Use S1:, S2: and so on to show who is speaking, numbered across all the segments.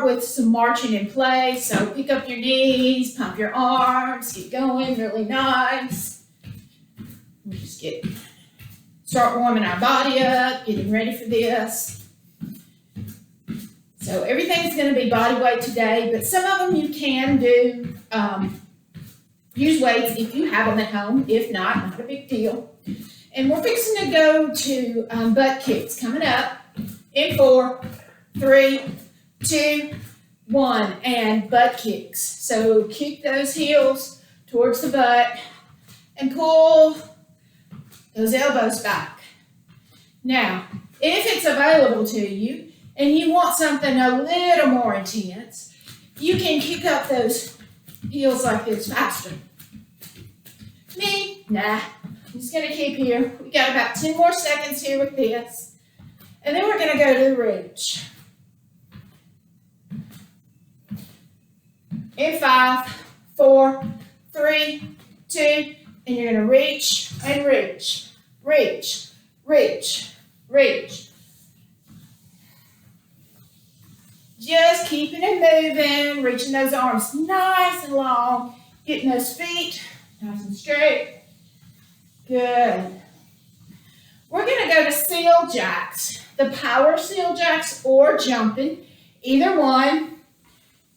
S1: start with some marching in place. So pick up your knees, pump your arms, get going really nice. We'll just start warming our body up, getting ready for this. So everything's going to be body weight today, but some of them you can do, use weights if you have them at home. If not a big deal. And we're fixing to go to butt kicks coming up in 4, 3, 2, 1, and butt kicks. So kick those heels towards the butt and pull those elbows back. Now, if it's available to you and you want something a little more intense, you can kick up those heels like this faster. Me, nah. I'm just going to keep here. We got about 10 more seconds here with this. And then we're going to go to the reach. In 5, 4, 3, 2, and you're going to reach and reach, reach, reach, reach. Just keeping it moving, reaching those arms nice and long, getting those feet nice and straight. Good. We're going to go to seal jacks, the power seal jacks or jumping, either one,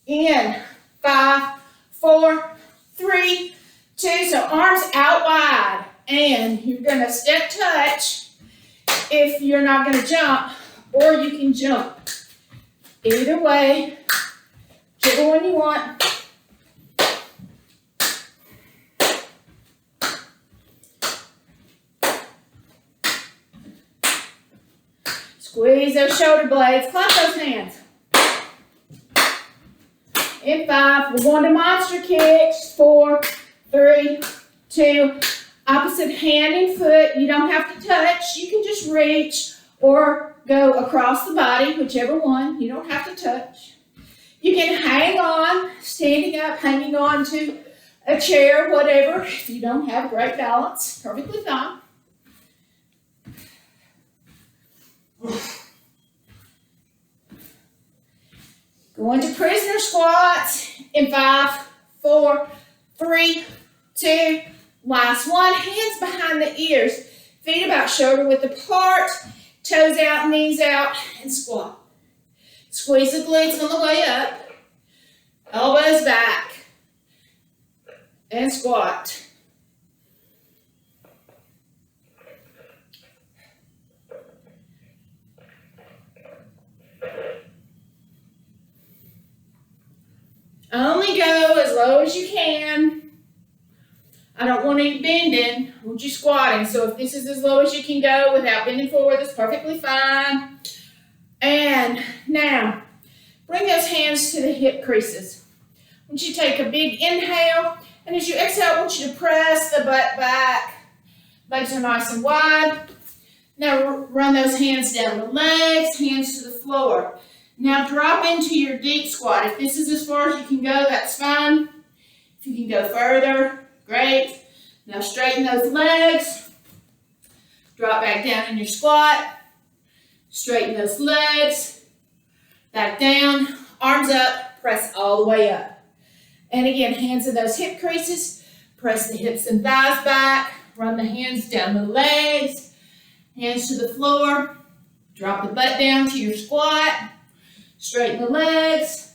S1: in 5, 4, 3, 2, so arms out wide, and you're going to step touch if you're not going to jump, or you can jump. Either way, whichever one you want. Squeeze those shoulder blades, clap those hands. In 5, we're going to monster kicks. 4, 3, 2, opposite hand and foot. You don't have to touch. You can just reach or go across the body, whichever one. You don't have to touch. You can hang on, standing up, hanging on to a chair, whatever. If you don't have great balance, perfectly fine. Going to prisoner squats in 5, 4, 3, 2, last one. Hands behind the ears, feet about shoulder width apart, toes out, knees out, and squat. Squeeze the glutes on the way up, elbows back, and squat. Only go as low as you can. I don't want you bending. I want you squatting. So if this is as low as you can go without bending forward, that's perfectly fine. And now, bring those hands to the hip creases. I want you to take a big inhale. And as you exhale, I want you to press the butt back. Legs are nice and wide. Now run those hands down the legs, hands to the floor. Now drop into your deep squat. If this is as far as you can go, that's fine. If you can go further, great. Now straighten those legs. Drop back down in your squat. Straighten those legs. Back down, arms up, press all the way up. And again, hands in those hip creases. Press the hips and thighs back. Run the hands down the legs. Hands to the floor. Drop the butt down to your squat. Straighten the legs,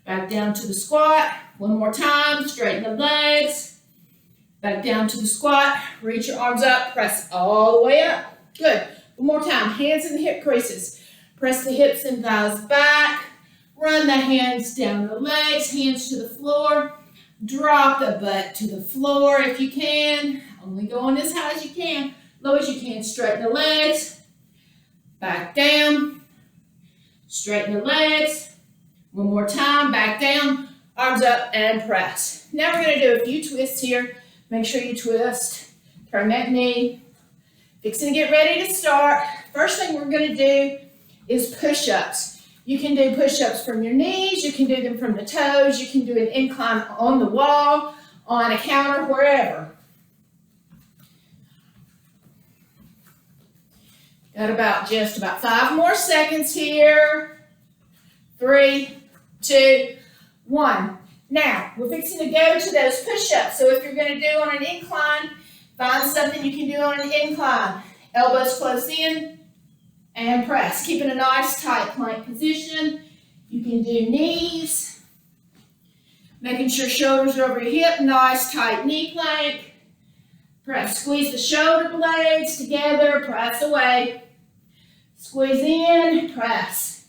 S1: back down to the squat. One more time, straighten the legs, back down to the squat. Reach your arms up, press all the way up. Good. One more time, hands in the hip creases. Press the hips and thighs back. Run the hands down the legs, hands to the floor. Drop the butt to the floor if you can. Only going as high as you can, low as you can. Straighten the legs, back down. Straighten the legs. One more time, back down, arms up, and press. Now we're going to do a few twists here. Make sure you twist. Turn that knee. Fixing to get ready to start. First thing we're going to do is push-ups. You can do push-ups from your knees. You can do them from the toes. You can do an incline on the wall, on a counter, wherever. Got just about 5 more seconds here. 3, 2, 1. Now, we're fixing to go to those push-ups. So if you're going to do on an incline, find something you can do on an incline. Elbows close in and press. Keeping a nice tight plank position. You can do knees. Making sure shoulders are over your hip. Nice tight knee plank. Press. Squeeze the shoulder blades together. Press away. Squeeze in. Press.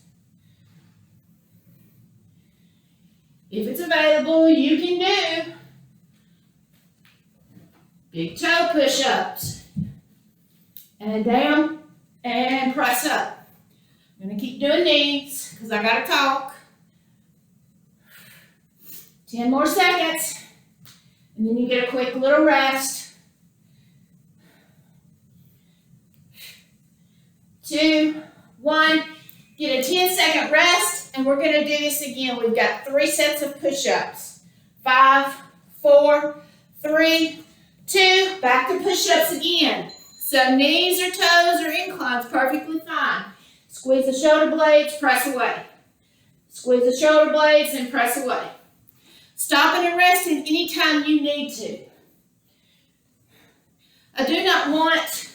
S1: If it's available, you can do big toe push-ups. And down and press up. I'm going to keep doing knees because I got to talk. 10 more seconds. And then you get a quick little rest. 2, 1. Get a 10-second rest, and we're going to do this again. We've got 3 sets of push-ups. 5, 4, 3, 2. Back to push-ups again. So knees or toes or inclines, perfectly fine. Squeeze the shoulder blades, press away. Squeeze the shoulder blades and press away. Stopping and resting anytime you need to. I do not want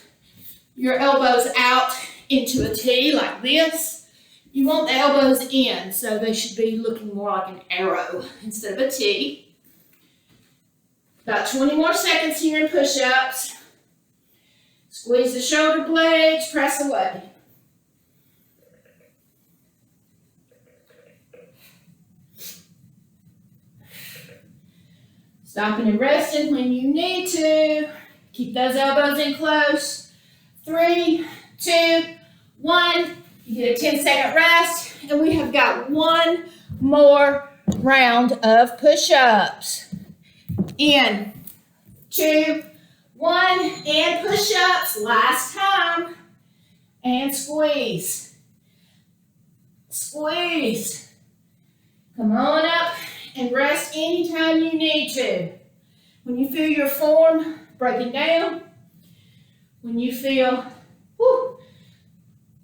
S1: your elbows out into a T like this. You want the elbows in, so they should be looking more like an arrow instead of a T. About 20 more seconds here in push-ups. Squeeze the shoulder blades, press away. Stopping and resting when you need to. Keep those elbows in close. 3, 2, 1. You get a 10-second rest, and we have got one more round of push-ups. In 2, 1, and push-ups. Last time. And squeeze. Squeeze. Come on up and rest anytime you need to. When you feel your form breaking down, when you feel,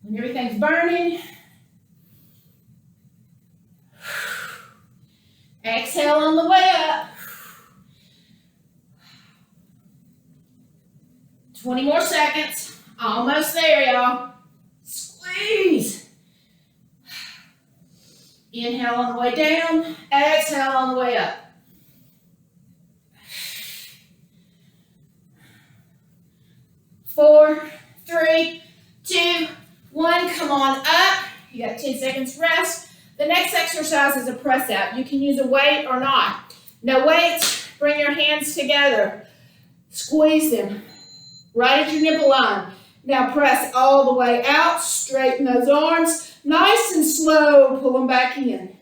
S1: when everything's burning, exhale on the way up. 20 more seconds. Almost there, y'all. Squeeze. Inhale on the way down. Exhale on the way up. 4, 3, 2, 1. Come on up. You got 10 seconds rest. The next exercise is a press out. You can use a weight or not. No weights. Bring your hands together. Squeeze them right at your nipple line. Now press all the way out. Straighten those arms. Nice and slow. Pull them back in.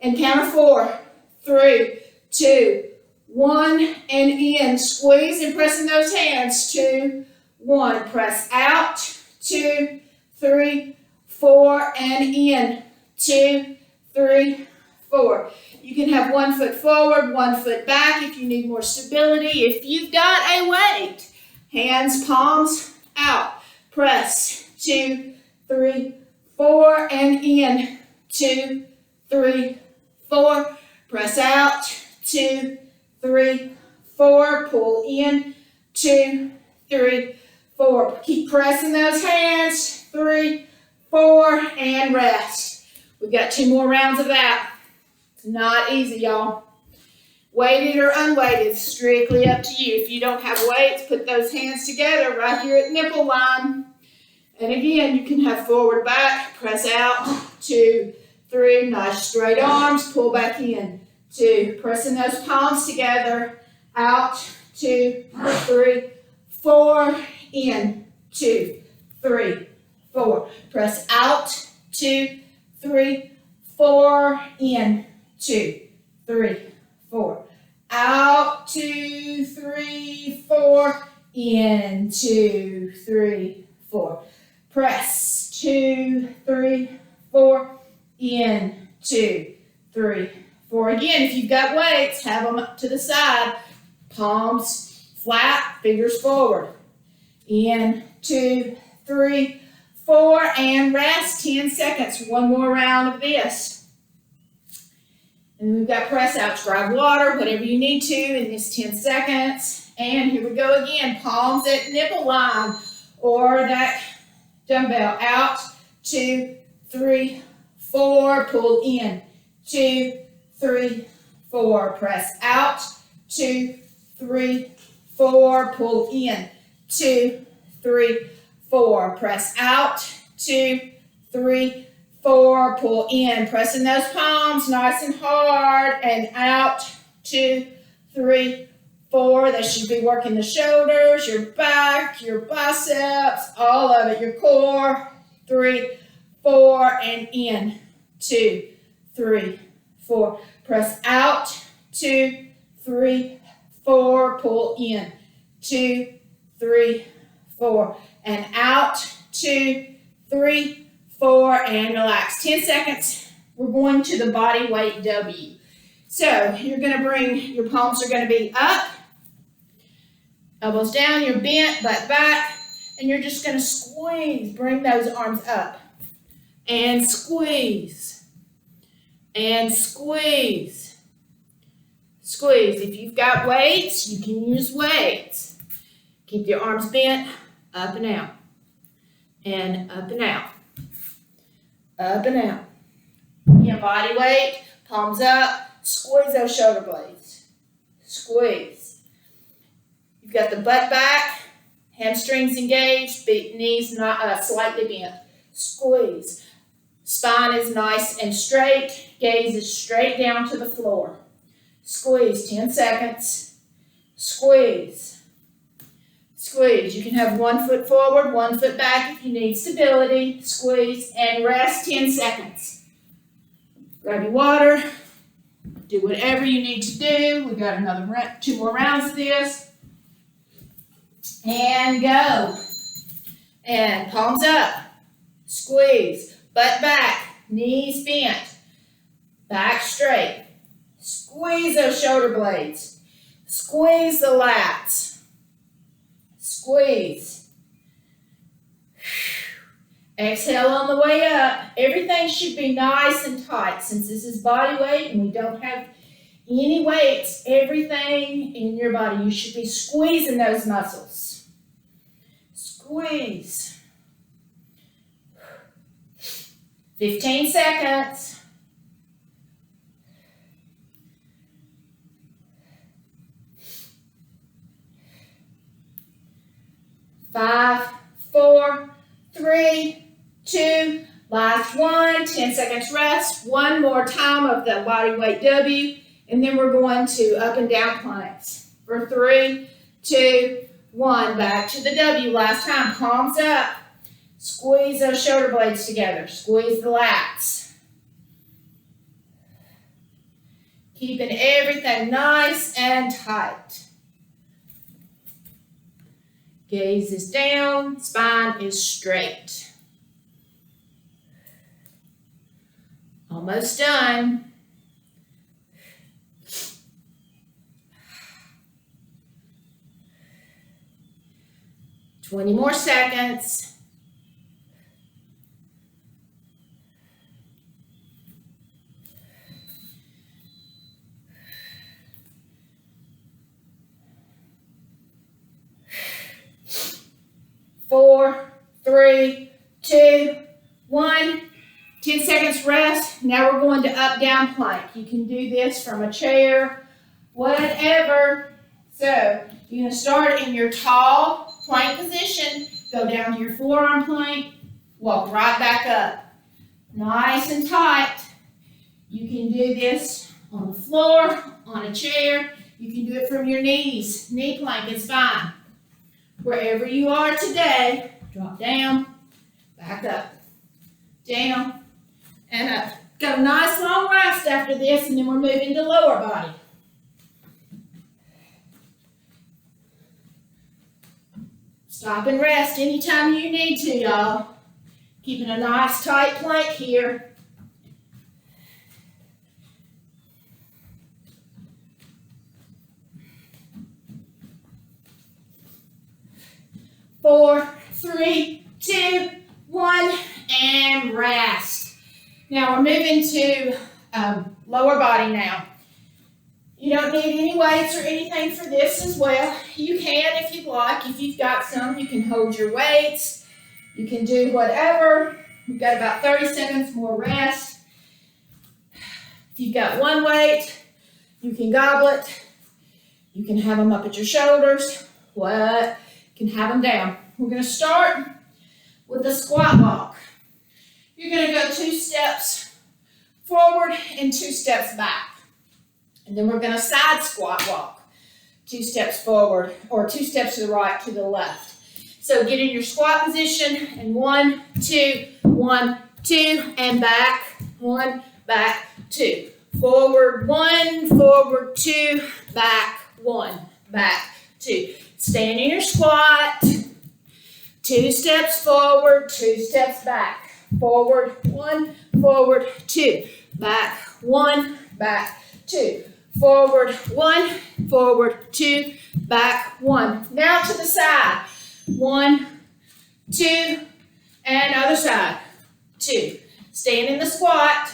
S1: And count of 4, 3, 2, 1, and in. Squeeze and press in those hands. 2, 1. Press out. 2, 3, 4, and in. 2, 3, 4. You can have one foot forward, one foot back if you need more stability. If you've got a weight, hands, palms out. Press. 2, 3, 4, and in. 2, 3, 4. Press out. 2, 3, 4. Pull in. 2, 3, 4. Keep pressing those hands. 3, 4, and rest. We've got 2 more rounds of that. It's not easy, y'all. Weighted or unweighted, strictly up to you. If you don't have weights, put those hands together right here at nipple line. And again, you can have forward, back, press out. 2, 3, nice straight arms, pull back in. 2, pressing those palms together. Out. 2, 3, 4, in. 2, 3, 4. Press out. 2, 3, 4, in. 2, 3, 4. Out. 2, 3, 4. In. 2, 3, 4. Press. 2, 3, 4. In. 2, 3, 4. Again, if you've got weights, have them up to the side. Palms flat, fingers forward. In. 2, 3, 4, and rest. 10 seconds. One more round of this. And we've got press outs, grab water, whatever you need to in this 10 seconds. And here we go again, palms at nipple line or that dumbbell. Out, 2, 3, 4, pull in, 2, 3, 4, press out, 2, 3, 4, pull in, 2, 3, 4, press out, 2, 3, 4, pull in, pressing those palms nice and hard, and out, 2, 3, 4. That should be working the shoulders, your back, your biceps, all of it, your core, 3, 4, and in, 2, 3, 4. Press out, 2, 3, 4, pull in, 2, 3, 4, and out, 2, 3, 4, and relax. 10 seconds. We're going to the body weight W. So you're going to bring, your palms are going to be up, elbows down, you're bent, butt back, and you're just going to squeeze. Bring those arms up and squeeze and squeeze. Squeeze. If you've got weights, you can use weights. Keep your arms bent, up and out, and up and out, up and out. Again, body weight, palms up, squeeze those shoulder blades. Squeeze. You've got the butt back, hamstrings engaged, knees not slightly bent. Squeeze. Spine is nice and straight, gaze is straight down to the floor. Squeeze, 10 seconds. Squeeze. Squeeze. You can have 1 foot forward, 1 foot back if you need stability. Squeeze and rest 10 seconds. Grab your water. Do whatever you need to do. We've got another 2 more rounds of this. And go. And palms up. Squeeze. Butt back. Knees bent. Back straight. Squeeze those shoulder blades. Squeeze the lats. Squeeze. Exhale on the way up. Everything should be nice and tight since this is body weight and we don't have any weights. Everything in your body, you should be squeezing those muscles. Squeeze. 15 seconds. 5, 4, 3, 2, last one. 10 seconds rest. One more time of the body weight W, and then we're going to up and down planks. For 3, 2, 1. Back to the W. Last time. Palms up. Squeeze those shoulder blades together. Squeeze the lats. Keeping everything nice and tight. Gaze is down, spine is straight. Almost done. Twenty more seconds. Four, 3, 2, 1. 10 seconds rest. Now we're going to up down plank. You can do this from a chair, whatever. So you're going to start in your tall plank position, go down to your forearm plank, walk right back up. Nice and tight. You can do this on the floor, on a chair. You can do it from your knees. Knee plank is fine. Wherever you are today, drop down, back up, down, and up. Got a nice long rest after this, and then we're moving to lower body. Stop and rest anytime you need to, y'all. Keeping a nice tight plank here. 4, 3, 2, 1, and rest. Now we're moving to lower body now. You don't need any weights or anything for this as well. You can if you'd like. If you've got some, you can hold your weights. You can do whatever. We've got about 30 seconds more rest. If you've got one weight, you can gobble it. You can have them up at your shoulders. You can have them down. We're going to start with the squat walk. You're going to go 2 steps forward and 2 steps back. And then we're going to side squat walk. 2 steps forward or 2 steps to the right, to the left. So get in your squat position and 1, 2, 1, 2, and back. 1, back, 2. Forward, 1, forward, 2, back, 1, back, 2. Stand in your squat. 2 steps forward, 2 steps back. Forward, 1, forward, 2. Back, 1, back, 2. Forward, 1, forward, 2, back, 1. Now to the side. 1, 2, and other side. 2. Stand in the squat.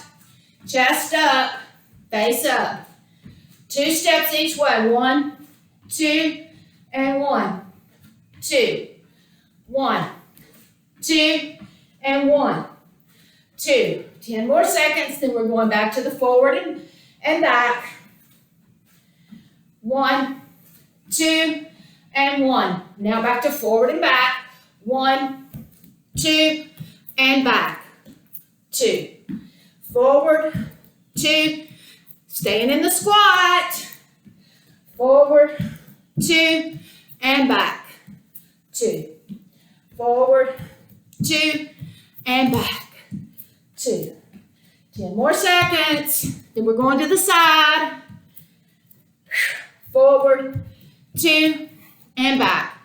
S1: Chest up, face up. 2 steps each way. 1, 2, and 1. 2. 1, 2, and 1. 2. 10 more seconds, then we're going back to the forward and back. 1, 2, and 1. Now back to forward and back. 1, 2, and back. 2. Forward, 2. Staying in the squat. Forward, 2, and back. 2. Forward, 2, and back. 2. 10 more seconds. Then we're going to the side. Forward, 2, and back.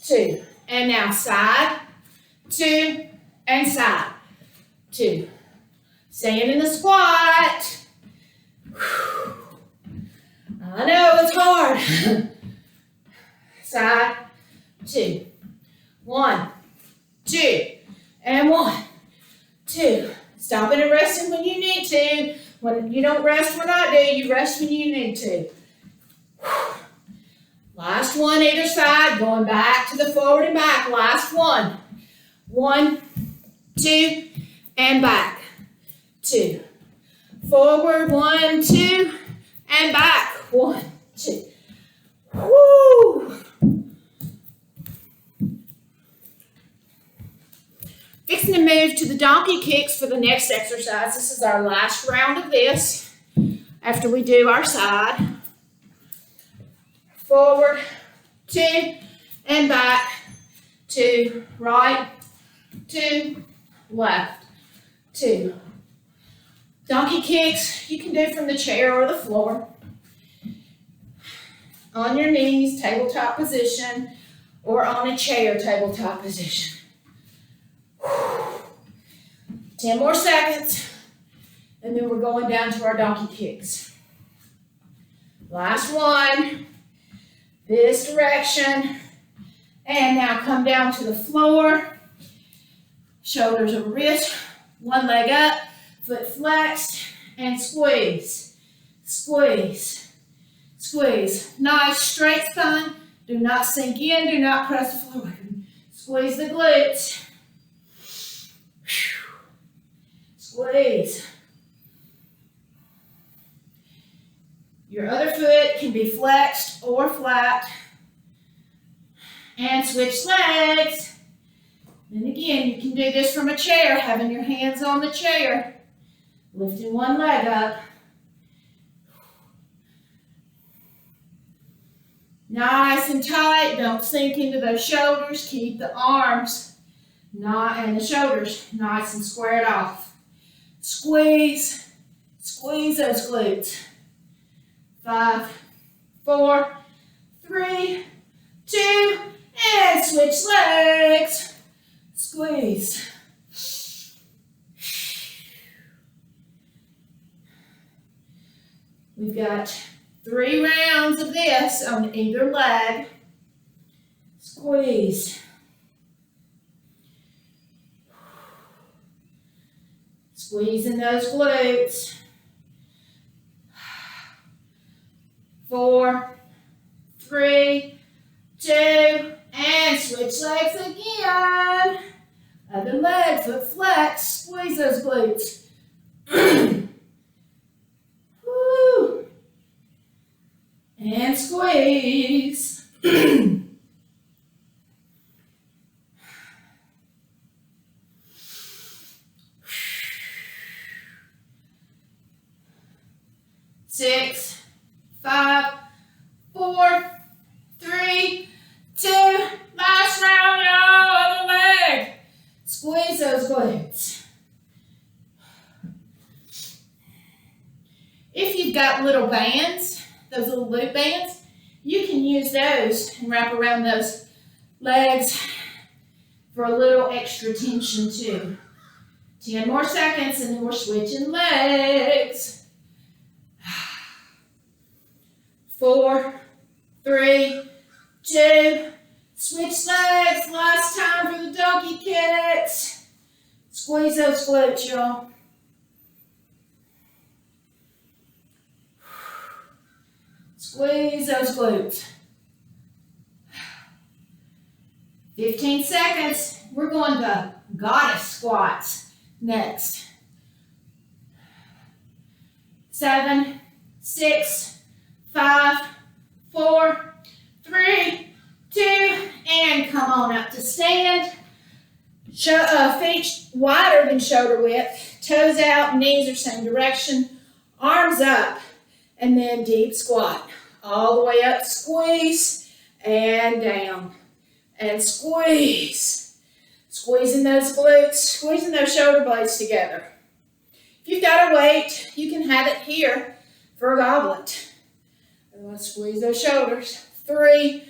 S1: 2. And now side, 2, and side. 2. Staying in the squat. I know it's hard. Side, 2. 1, 2, and 1, 2. Stopping and resting when you need to. When you don't rest when I do, you rest when you need to. Last one either side, going back to the forward and back. Last one. 1, 2, and back. 2. Forward, 1, 2, and back. 1, 2. Woo! Fixing to move to the donkey kicks for the next exercise. This is our last round of this after we do our side. Forward, 2, and back. 2, right, 2, left, 2. Donkey kicks you can do from the chair or the floor. On your knees, tabletop position, or on a chair, tabletop position. 10 more seconds, and then we're going down to our donkey kicks. Last one, this direction, and now come down to the floor, shoulders over wrist, one leg up, foot flexed, and squeeze, squeeze, squeeze. Nice straight spine, do not sink in, do not press the floor. Squeeze the glutes. Squeeze. Your other foot can be flexed or flat. And switch legs. And again, you can do this from a chair, having your hands on the chair. Lifting one leg up. Nice and tight. Don't sink into those shoulders. Keep the arms and the shoulders nice and squared off. Squeeze, squeeze those glutes. 5, 4, 3, 2, and switch legs. Squeeze. We've got 3 rounds of this on either leg. Squeeze. Squeezing those glutes. 4, 3, 2, and switch legs again. Other leg, foot flex, squeeze those glutes. Woo. And squeeze. 6, 5, 4, 3, 2, last round, y'all, other leg. Squeeze those glutes. If you've got little bands, those little loop bands, you can use those and wrap around those legs for a little extra tension too. 10 more seconds and then we're switching legs. 4, 3, 2, switch legs. Last time for the donkey kicks. Squeeze those glutes, y'all. Squeeze those glutes. 15 seconds. We're going to goddess squats next. 7, 6, 5, 4, 3, 2, and come on up to stand. Feet wider than shoulder width, toes out, knees are same direction, arms up, and then deep squat. All the way up, squeeze, and down, and squeeze. Squeezing those glutes, squeezing those shoulder blades together. If you've got a weight, you can have it here for a goblet. Let's squeeze those shoulders. 3,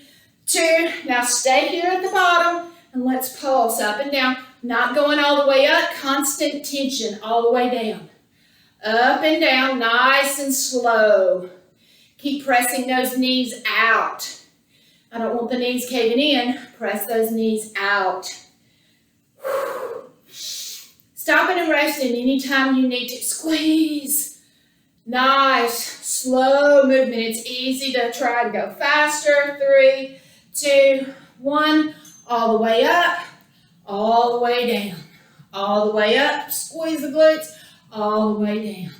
S1: 2, now stay here at the bottom and let's pulse up and down. Not going all the way up, constant tension all the way down. Up and down, nice and slow. Keep pressing those knees out. I don't want the knees caving in. Press those knees out. Stopping and resting anytime you need to. Squeeze. Nice, slow movement. It's easy to try and go faster. 3, 2, 1. All the way up, all the way down. All the way up, squeeze the glutes, all the way down.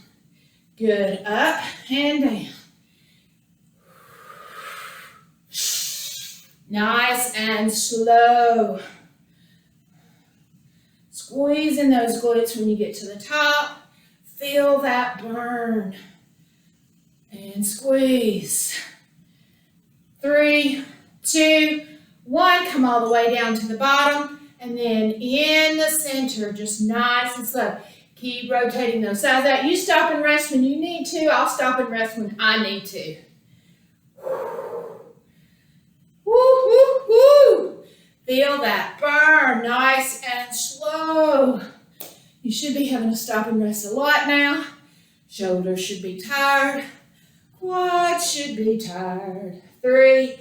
S1: Good, up and down. Nice and slow. Squeezing those glutes when you get to the top. Feel that burn. And squeeze. 3, 2, 1. Come all the way down to the bottom. And then in the center, just nice and slow. Keep rotating those sides out. You stop and rest when you need to. I'll stop and rest when I need to. Woo, woo, woo. Feel that burn. Nice and slow. You should be having to stop and rest a lot now. Shoulders should be tired. Quads should be tired. 3,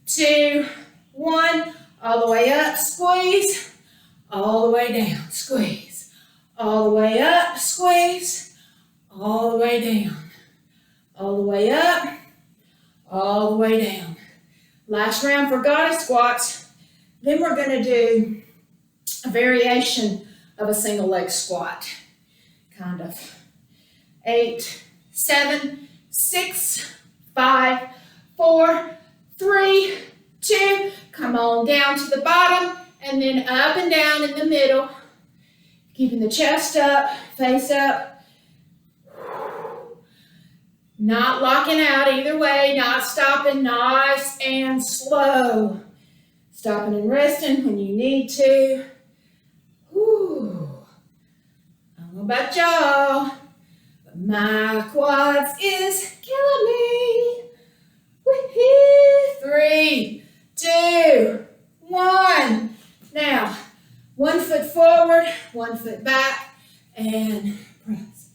S1: 2, 1. All the way up, squeeze. All the way down, squeeze. All the way up, squeeze. All the way down. All the way up. All the way down. Last round for goddess squats. Then we're going to do a variation of a single leg squat. Kind of. 8, 7, 6, 5, 4, 3, 2. Come on down to the bottom and then up and down in the middle. Keeping the chest up, face up. Not locking out either way, not stopping, nice and slow. Stopping and resting when you need to. Whew. I don't know about y'all, but my quads is killing me. Woo-hoo. 3, 2, 1. Now, 1 foot forward, 1 foot back, and press.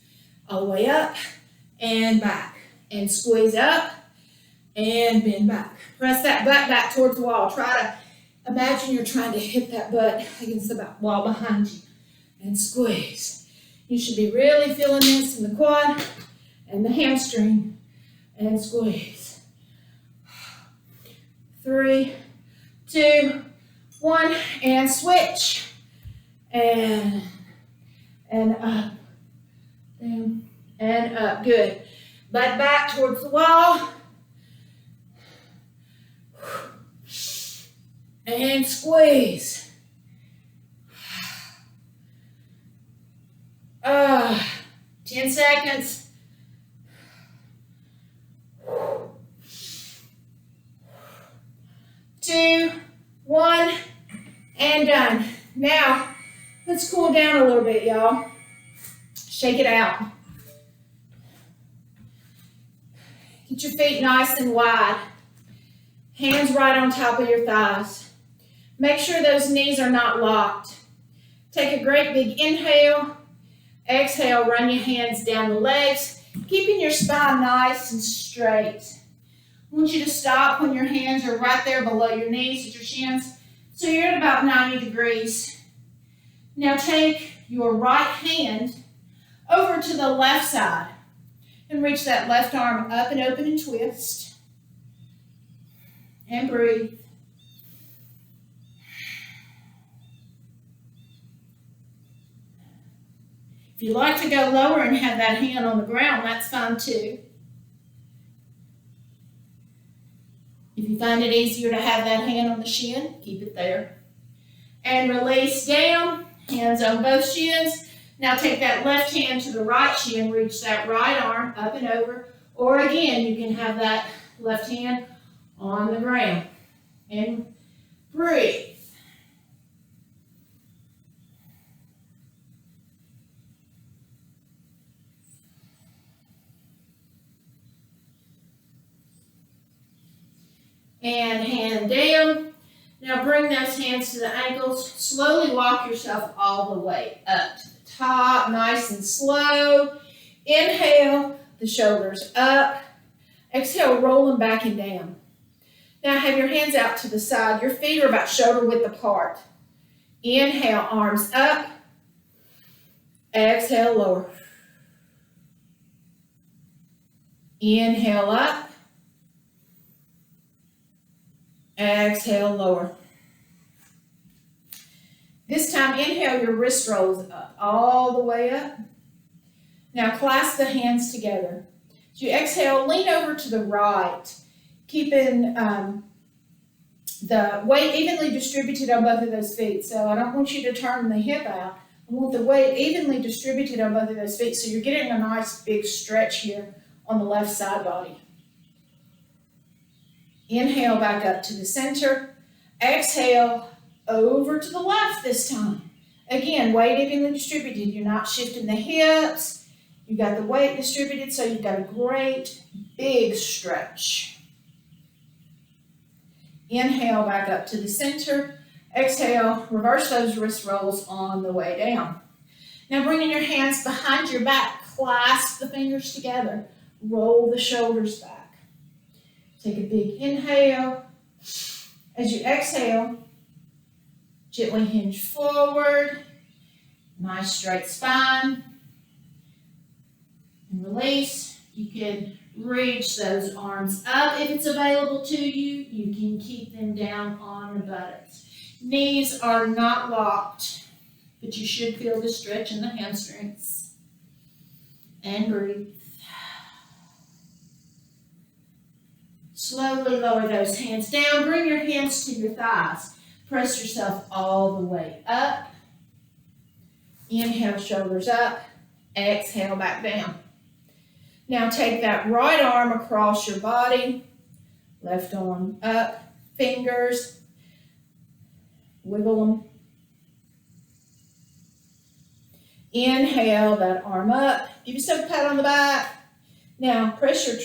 S1: All the way up and back. And squeeze up and bend back. Press that butt back towards the wall. Try to imagine you're trying to hit that butt against the wall behind you. And squeeze. You should be really feeling this in the quad and the hamstring. And squeeze. 3, 2, 1, and switch. And up, down, and up. Good. Butt back towards the wall. And squeeze. 10 seconds. 2, 1, and done. Now, let's cool down a little bit, y'all. Shake it out. Get your feet nice and wide. Hands right on top of your thighs. Make sure those knees are not locked. Take a great big inhale. Exhale, run your hands down the legs, keeping your spine nice and straight. I want you to stop when your hands are right there below your knees at your shins. So you're at about 90 degrees. Now take your right hand over to the left side and reach that left arm up and open and twist. And breathe. If you like to go lower and have that hand on the ground, that's fine too. If you find it easier to have that hand on the shin, keep it there. And release down, hands on both shins. Now take that left hand to the right shin, reach that right arm up and over. Or again, you can have that left hand on the ground. And breathe. And hand down. Now bring those hands to the ankles. Slowly walk yourself all the way up to the top, nice and slow. Inhale, the shoulders up. Exhale, roll them back and down. Now have your hands out to the side. Your feet are about shoulder width apart. Inhale, arms up. Exhale, lower. Inhale up. Exhale, lower. This time, inhale, your wrist rolls up, all the way up. Now clasp the hands together. As you exhale, lean over to the right, keeping the weight evenly distributed on both of those feet. So I don't want you to turn the hip out. I want the weight evenly distributed on both of those feet. So you're getting a nice big stretch here on the left side body. Inhale back up to the center. Exhale over to the left this time. Again, weight evenly distributed. You're not shifting the hips. You got the weight distributed, so you've got a great big stretch. Inhale back up to the center. Exhale, reverse those wrist rolls on the way down. Now bringing your hands behind your back, clasp the fingers together. Roll the shoulders back. Take a big inhale. As you exhale, gently hinge forward. Nice straight spine. And release. You can reach those arms up if it's available to you. You can keep them down on the buttocks. Knees are not locked, but you should feel the stretch in the hamstrings. And breathe. Slowly lower those hands down. Bring your hands to your thighs. Press yourself all the way up. Inhale, shoulders up. Exhale, back down. Now take that right arm across your body. Left arm up. Fingers. Wiggle them. Inhale that arm up. Give yourself a pat on the back. Now press your